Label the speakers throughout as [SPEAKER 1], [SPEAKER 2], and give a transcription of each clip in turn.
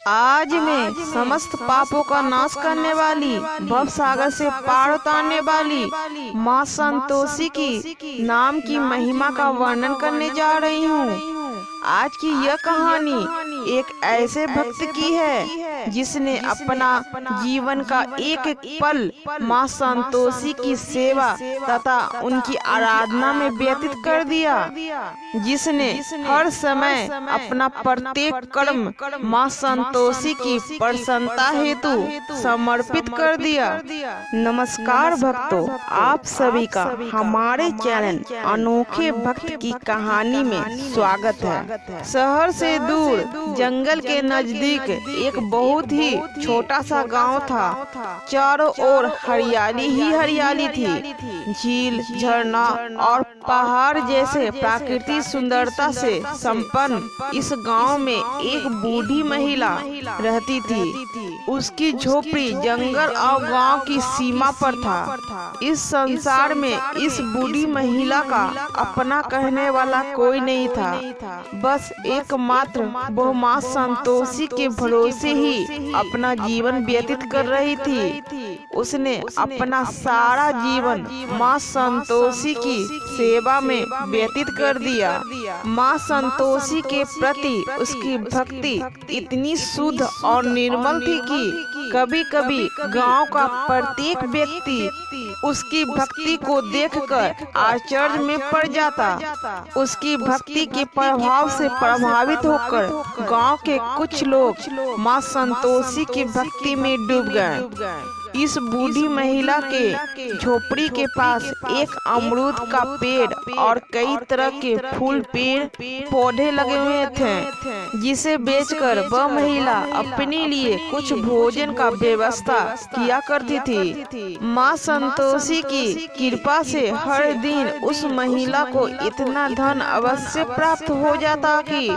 [SPEAKER 1] आज मैं समस्त पापों का नाश करने वाली, भव सागर से पार उतारने वाली माँ संतोषी की नाम की महिमा का वर्णन करने जा रही हूँ। आज की यह कहानी एक ऐसे भक्त की है जिसने अपना जीवन का एक एक पल माँ संतोषी की सेवा तथा उनकी आराधना में व्यतीत कर दिया, जिसने हर समय अपना प्रत्येक कर्म माँ संतोषी की प्रसन्नता हेतु समर्पित कर दिया। नमस्कार भक्तों, आप सभी का हमारे चैनल अनोखे भक्त की कहानी में स्वागत है। शहर से दूर जंगल के नजदीक एक बहुत ही छोटा सा गांव था। चारों ओर हरियाली ही हरियाली थी। झील, झरना और पहाड़ जैसे प्राकृतिक सुंदरता से संपन्न इस गांव में एक बूढ़ी महिला रहती थी। उसकी झोपड़ी जंगल और गांव की सीमा पर था। इस संसार में इस बूढ़ी महिला का अपना कहने वाला कोई नहीं था। बस एकमात्र वो माँ संतोषी के भरोसे ही अपना जीवन व्यतीत कर रही थी। उसने अपना सारा जीवन माँ संतोषी की सेवा में व्यतीत कर दिया। माँ संतोषी के प्रति उसकी भक्ति इतनी शुद्ध और निर्मल थी कि कभी कभी गांव का प्रत्येक व्यक्ति उसकी भक्ति को देखकर आश्चर्य में पड़ जाता। उसकी भक्ति के प्रभाव से प्रभावित होकर गांव के कुछ लोग माँ संतोषी की भक्ति में डूब गए। इस बूढ़ी महिला के झोपड़ी के पास एक अमरूद का पेड़ और कई तरह के फूल पेड़ पौधे लगे हुए थे, जिसे बेचकर वह महिला अपने लिए कुछ भोजन का व्यवस्था किया करती थी। माँ संतोषी की कृपा से हर दिन उस महिला को इतना धन अवश्य प्राप्त हो जाता कि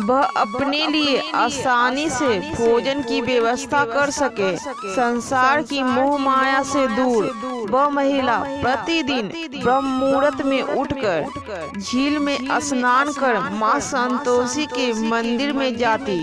[SPEAKER 1] वह अपने लिए आसानी से भोजन की व्यवस्था कर सके। संसार की मोह माया से दूर वह महिला प्रतिदिन ब्रह्म मुहूर्त में उठकर झील में स्नान कर माँ संतोषी के मंदिर में जाती।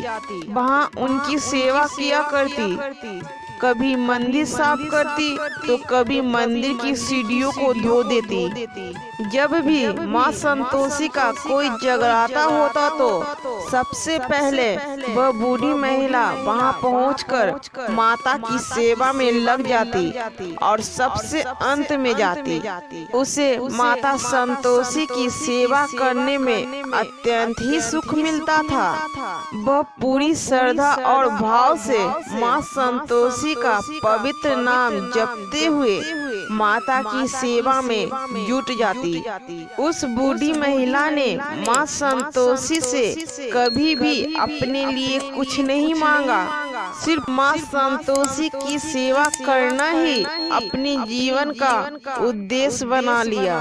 [SPEAKER 1] वहाँ उनकी सेवा किया करती। कभी मंदिर साफ करती तो कभी मंदिर की सीढ़ियों को धो देती। जब भी माँ संतोषी का कोई जगराता होता तो सबसे पहले वह बूढ़ी महिला वहाँ पहुंचकर माता की सेवा में लग जाती और सबसे अंत में जाती। उसे माता संतोषी की सेवा करने में अत्यंत ही सुख मिलता था। वह पूरी श्रद्धा और भाव से माँ संतोषी का पवित्र नाम जपते हुए माता की सेवा में जुट जाती। उस बूढ़ी महिला ने माँ संतोषी से कभी भी अपने लिए कुछ नहीं मांगा। सिर्फ माँ संतोषी की सेवा करना ही अपने जीवन का उद्देश्य बना लिया।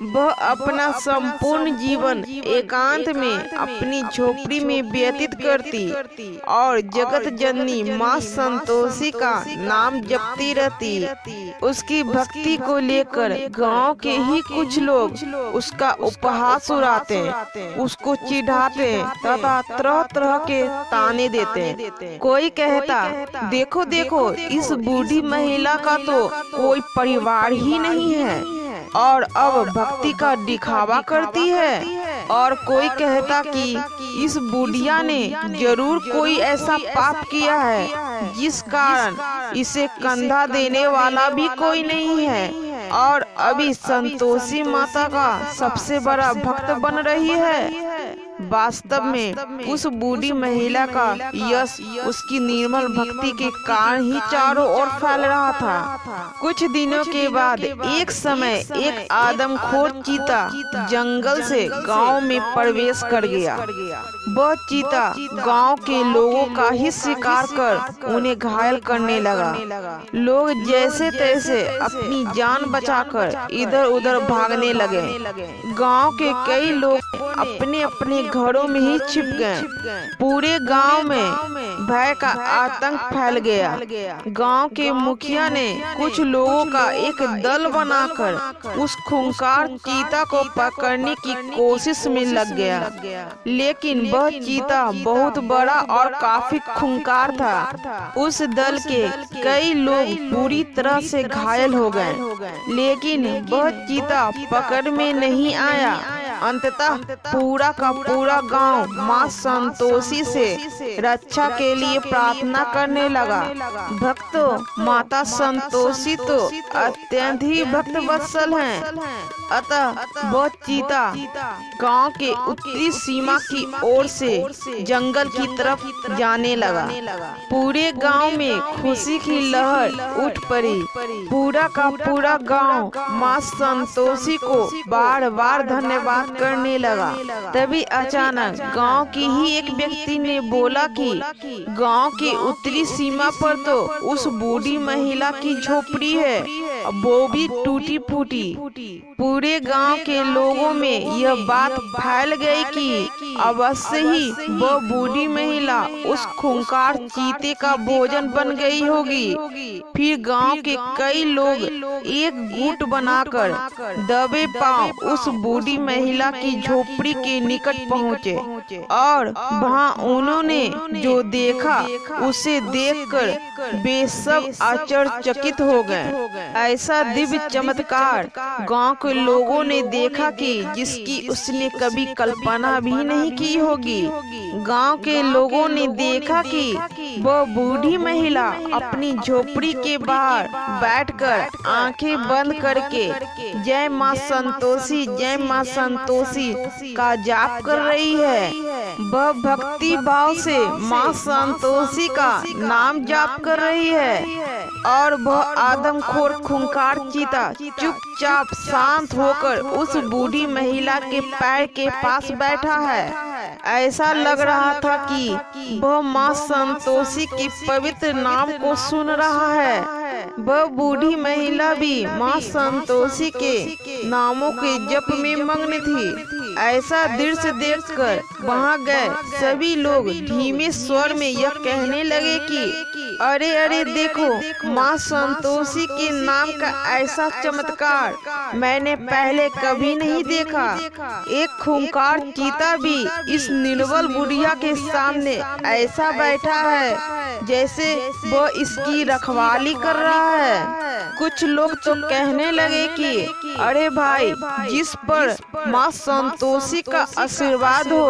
[SPEAKER 1] वह अपना संपूर्ण जीवन एकांत में अपनी झोपड़ी में व्यतीत करती और जगत जननी माँ संतोषी का नाम जपती रहती। उसकी भक्ति को लेकर गांव के ही कुछ लोग उसका उपहास उड़ाते, उसको चिढ़ाते तथा तरह तरह के ताने देते। कोई कहता, देखो देखो, इस बूढ़ी महिला का तो कोई परिवार ही नहीं है और अब भक्ति का दिखावा करती है। और कोई कहता कि इस बुढ़िया ने जरूर कोई ऐसा पाप किया है जिस कारण इसे कंधा देने वाला भी कोई नहीं है और अभी संतोषी माता का सबसे बड़ा भक्त बन रही है। वास्तव में उस बूढ़ी महिला का यश उसकी निर्मल भक्ति के कारण ही चारों ओर फैल रहा था। कुछ दिनों के बाद एक समय एक आदमखोर चीता जंगल से गांव में प्रवेश कर गया। वह चीता गांव के लोगों का ही शिकार कर उन्हें घायल करने लगा। लोग जैसे तैसे अपनी जान बचाकर इधर उधर भागने लगे। गांव के कई लोग अपने अपने घरों में ही छिप गए। पूरे गांव में भय का आतंक फैल गया। गांव के मुखिया ने कुछ लोगों का एक दल बनाकर उस खूंखार चीता को पकड़ने की कोशिश में लग गया, लेकिन वह चीता बहुत बड़ा और काफी खूंखार था। उस दल के कई लोग बुरी तरह से घायल हो गए, लेकिन वह चीता पकड़ में नहीं आया। अंततः पूरा का पूरा गांव माँ संतोषी से रक्षा के लिए प्रार्थना करने लगा। भक्तों, माता संतोषी तो अत्यंत ही भक्त वत्सल हैं। अतः वह चीता गांव के उत्तरी सीमा की ओर से जंगल की तरफ जाने लगा। पूरे गांव में खुशी की लहर उठ पड़ी। पूरा का पूरा गांव माँ संतोषी को बार बार धन्यवाद करने लगा। तभी अचानक गांव की ही एक व्यक्ति ने बोला कि गांव के उत्तरी सीमा पर तो उस बूढ़ी महिला की झोपड़ी है, वो भी टूटी फूटी। पूरे गांव के लोगों में यह बात फैल गई कि अवश्य ही वह बूढ़ी महिला उस खूंखार चीते का भोजन बन गई होगी। फिर गांव के कई लोग एक गुट बनाकर दबे पांव उस बूढ़ी महिला की झोपड़ी के निकट पहुंचे और वहां उन्होंने जो देखा उसे देखकर वे सब आश्चर्यचकित हो गए। ऐसा दिव्य चमत्कार गांव के लोगों ने देखा कि जिसकी उसने कभी कल्पना भी नहीं की होगी। गांव के लोगों ने देखा कि वह बूढ़ी महिला अपनी झोपड़ी के बाहर बैठकर आंखें बंद करके जय माँ संतोषी, जय माँ संतोषी का जाप कर रही है। वह भक्ति भाव से माँ संतोषी का नाम जाप कर रही है और वह आदमखोर खूंखार चीता चुपचाप शांत होकर उस बूढ़ी महिला के पैर के पास बैठा है। ऐसा लग रहा था कि वह माँ संतोषी के पवित्र नाम को सुन रहा है। वह बूढ़ी महिला भी माँ संतोषी के नामों के जप में मग्न थी। ऐसा दृश्य देखकर वहाँ गए सभी लोग धीमे स्वर में यह कहने लगे कि अरे अरे देखो, माँ संतोषी के नाम का ऐसा चमत्कार मैंने पहले कभी नहीं देखा। एक खूंखार चीता भी इस निर्बल बुढ़िया के सामने ऐसा बैठा है जैसे वो इसकी रखवाली कर रहा है। कुछ लोग तो कहने लगे कि अरे भाई, जिस पर माँ संतोषी का आशीर्वाद हो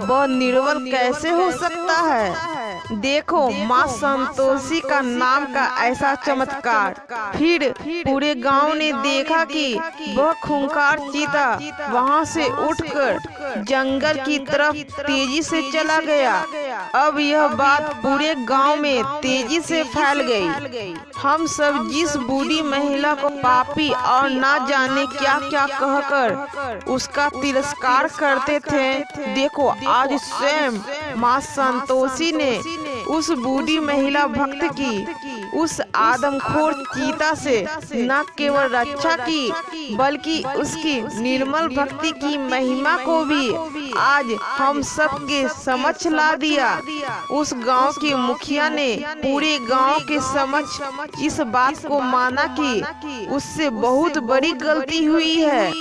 [SPEAKER 1] वह निर्बल कैसे हो सकता है। देखो माँ संतोषी का नाम का ऐसा चमत्कार। फिर पूरे गांव ने देखा कि वह खूंखार चीता वहां से उठकर जंगल की तरफ तेजी से चला गया। अब यह बात पूरे गांव में तेजी से फैल गई। हम सब जिस बूढ़ी महिला को पापी और ना जाने क्या क्या कहकर उसका तिरस्कार करते थे, देखो आज स्वयं माँ संतोषी ने उस बूढ़ी महिला भक्त की उस आदमखोर चीता से न केवल रक्षा की बल्कि उसकी निर्मल भक्ति की महिमा को भी आज हम सबके समक्ष ला दिया। उस गांव के मुखिया ने पूरे गांव के समक्ष इस बात को माना कि उससे बहुत बड़ी गलती हुई है।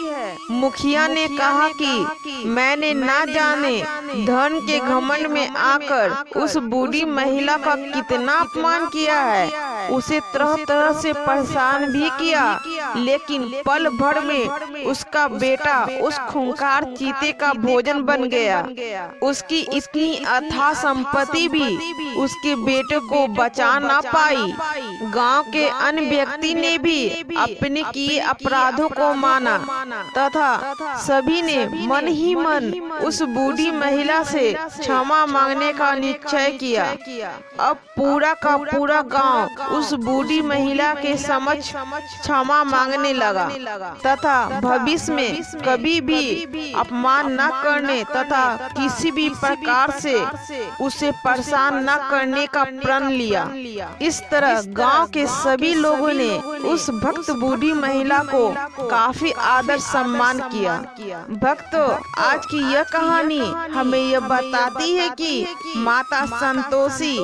[SPEAKER 1] मुखिया ने कहा कि मैंने ना जाने धन के घमंड में आकर उस बूढ़ी महिला का कितना अपमान किया है, उसे तरह तरह से परेशान भी किया, लेकिन पल भर में उसका बेटा उस खूंखार चीते का भोजन बन गया। उसकी इतनी अथाह संपत्ति भी उसके बेटे को बचा ना पाई। गांव के अन्य व्यक्ति ने भी अपने किए अपराधों को माना तथा सभी ने मन ही मन उस बूढ़ी महिला से क्षमा मांगने का निश्चय किया। अब पूरा का पूरा गांव उस बूढ़ी महिला के समक्ष क्षमा मांगने लगा तथा भविष्य में कभी भी अपमान न करने तथा किसी भी प्रकार से उसे परेशान न करने का प्रण लिया। इस तरह गांव के सभी लोगों ने उस भक्त बूढ़ी महिला को काफी आदर सम्मान किया। भक्तों, आज की यह कहानी हमें हमें यह बताती है कि माता संतोषी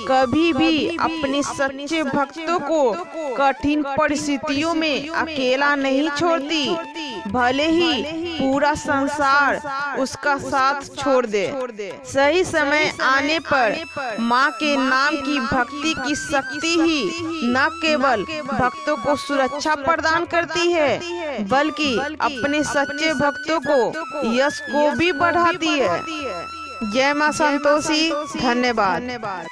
[SPEAKER 1] कभी भी अपने सच्चे भक्तों को कठिन परिस्थितियों में अकेला नहीं छोड़ती, भले ही पूरा संसार उसका साथ छोड़ दे। सही समय आने पर माँ के नाम की भक्ति की शक्ति ही न केवल भक्तों को सुरक्षा प्रदान करती है, बल्कि अपने सच्चे भक्तों को यश को भी बढ़ाती है। जय माँ संतोषी। धन्यवाद।